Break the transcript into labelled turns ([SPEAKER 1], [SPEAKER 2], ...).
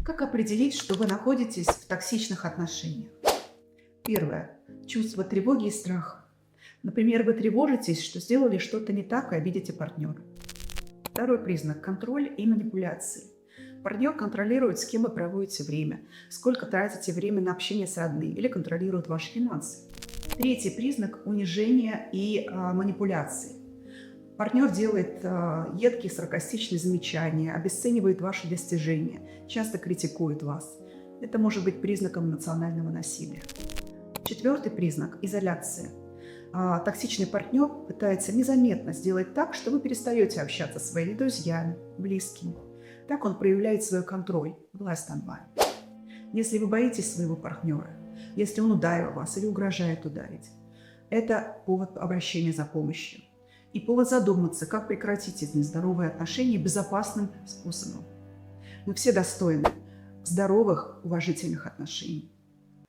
[SPEAKER 1] Как определить, что вы находитесь в токсичных отношениях? Первое. Чувство тревоги и страха. Например, вы тревожитесь, что сделали что-то не так и обидите партнера. Второй признак – контроль и манипуляции. Партнер контролирует, с кем вы проводите время, сколько тратите время на общение с родными или контролирует ваши финансы. Третий признак – унижение и манипуляции. Партнер делает едкие саркастичные замечания, обесценивает ваши достижения, часто критикует вас. Это может быть признаком эмоционального насилия. Четвертый признак – изоляция. Токсичный партнер пытается незаметно сделать так, что вы перестаете общаться со своими друзьями, близкими. Так он проявляет свой контроль, власть над вами. Если вы боитесь своего партнера, если он ударил вас или угрожает ударить, это повод обращения за помощью. И повод задуматься, как прекратить эти нездоровые отношения безопасным способом. Мы все достойны здоровых, уважительных отношений.